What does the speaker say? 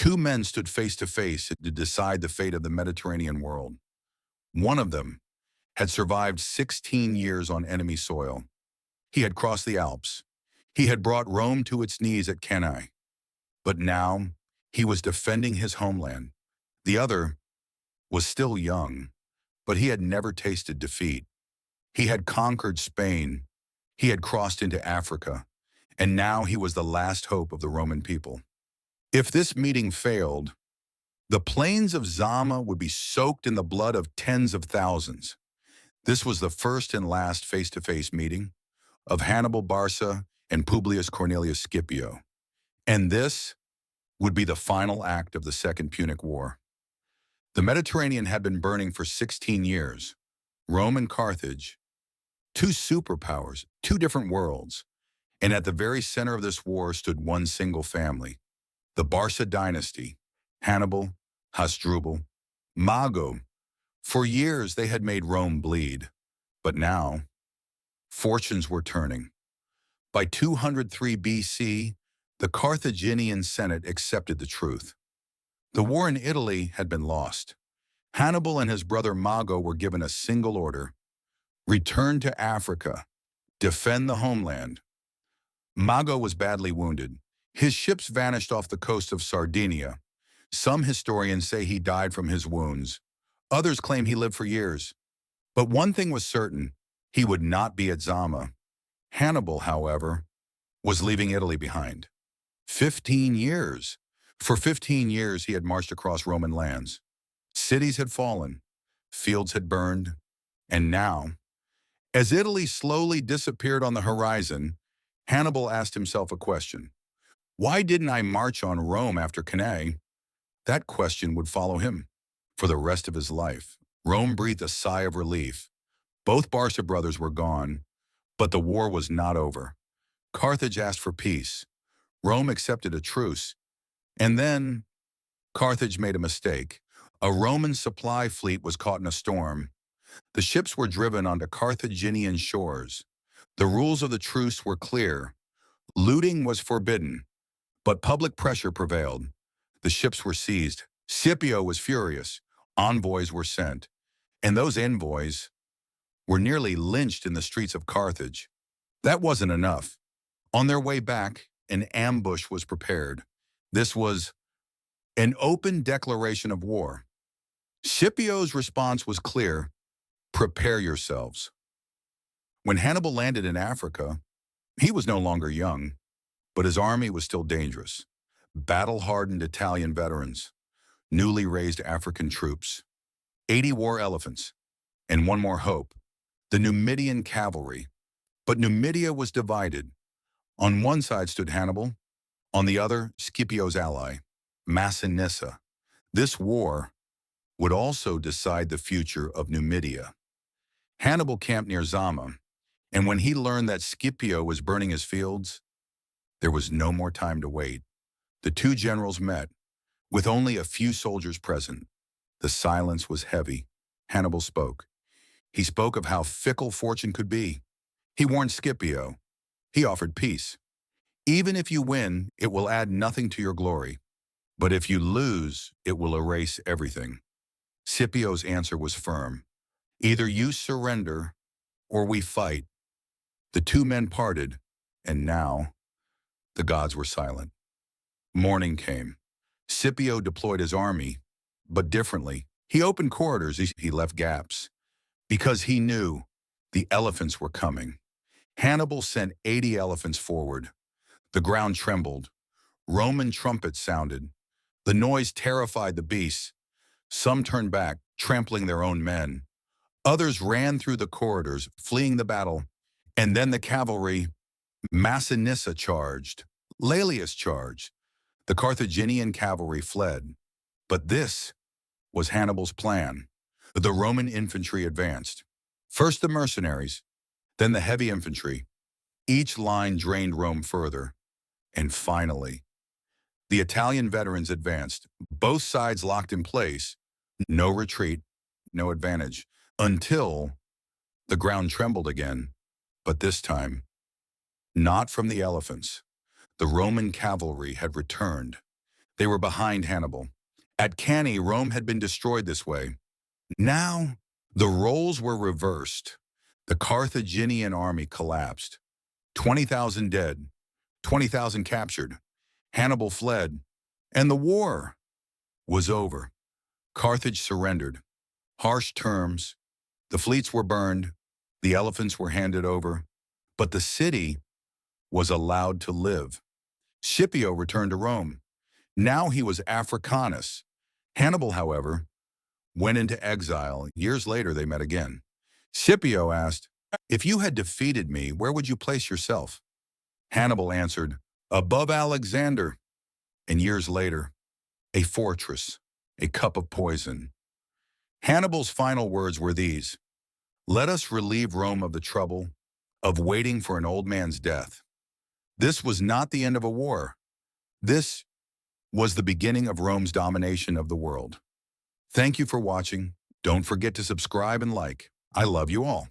Two men stood face to face to decide the fate of the Mediterranean world. One of them had survived 16 years on enemy soil. He had crossed the Alps. He had brought Rome to its knees at Cannae. But now he was defending his homeland. The other was still young, but he had never tasted defeat. He had conquered Spain. He had crossed into Africa. And now he was the last hope of the Roman people. If this meeting failed, the plains of Zama would be soaked in the blood of tens of thousands. This was the first and last face-to-face meeting of Hannibal Barca and Publius Cornelius Scipio. And this would be the final act of the Second Punic War. The Mediterranean had been burning for 16 years. Rome and Carthage, two superpowers, two different worlds. And at the very center of this war stood one single family, the Barca dynasty, Hannibal, Hasdrubal, Mago. For years they had made Rome bleed, but now fortunes were turning. By 203 BC, the Carthaginian Senate accepted the truth. The war in Italy had been lost. Hannibal and his brother Mago were given a single order: return to Africa, defend the homeland. Mago was badly wounded. His ships vanished off the coast of Sardinia. Some historians say he died from his wounds. Others claim he lived for years. But one thing was certain: he would not be at Zama. Hannibal, however, was leaving Italy behind. 15 years. For 15 years he had marched across Roman lands. Cities had fallen, fields had burned, and now, as Italy slowly disappeared on the horizon, Hannibal asked himself a question. Why didn't I march on Rome after Cannae? That question would follow him for the rest of his life. Rome breathed a sigh of relief. Both Barca brothers were gone, but the war was not over. Carthage asked for peace. Rome accepted a truce. And then Carthage made a mistake. A Roman supply fleet was caught in a storm. The ships were driven onto Carthaginian shores. The rules of the truce were clear. Looting was forbidden, but public pressure prevailed. The ships were seized. Scipio was furious. Envoys were sent, and those envoys were nearly lynched in the streets of Carthage. That wasn't enough. On their way back, an ambush was prepared. This was an open declaration of war. Scipio's response was clear: prepare yourselves. When Hannibal landed in Africa, he was no longer young, but his army was still dangerous. Battle-hardened Italian veterans, newly raised African troops, 80 war elephants, and one more hope: the Numidian cavalry. But Numidia was divided. On one side stood Hannibal, on the other, Scipio's ally, Massinissa. This war would also decide the future of Numidia. Hannibal camped near Zama, and when he learned that Scipio was burning his fields, there was no more time to wait. The two generals met, with only a few soldiers present. The silence was heavy. Hannibal spoke. He spoke of how fickle fortune could be. He warned Scipio. He offered peace. Even if you win, it will add nothing to your glory. But if you lose, it will erase everything. Scipio's answer was firm. Either you surrender, or we fight. The two men parted, and now the gods were silent. Morning came. Scipio deployed his army, but differently. He opened corridors, he left gaps, because he knew the elephants were coming. Hannibal sent 80 elephants forward. The ground trembled. Roman trumpets sounded. The noise terrified the beasts. Some turned back, trampling their own men. Others ran through the corridors, fleeing the battle. And then the cavalry, Massinissa charged. Laelius charged. The Carthaginian cavalry fled. But this was Hannibal's plan. The Roman infantry advanced. First the mercenaries, then the heavy infantry. Each line drained Rome further. And finally, the Italian veterans advanced. Both sides locked in place. No retreat, no advantage, until the ground trembled again. But this time, not from the elephants. The Roman cavalry had returned. They were behind Hannibal. At Cannae, Rome had been destroyed this way. Now, the roles were reversed. The Carthaginian army collapsed. 20,000 dead, 20,000 captured. Hannibal fled, and the war was over. Carthage surrendered. Harsh terms. The fleets were burned. The elephants were handed over. But the city was allowed to live. Scipio returned to Rome. Now he was Africanus. Hannibal, however, went into exile. Years later, they met again. Scipio asked, "If you had defeated me, where would you place yourself?" Hannibal answered, "Above Alexander." And years later, a fortress, a cup of poison. Hannibal's final words were these: "Let us relieve Rome of the trouble of waiting for an old man's death." This was not the end of a war. This was the beginning of Rome's domination of the world. Thank you for watching. Don't forget to subscribe and like. I love you all.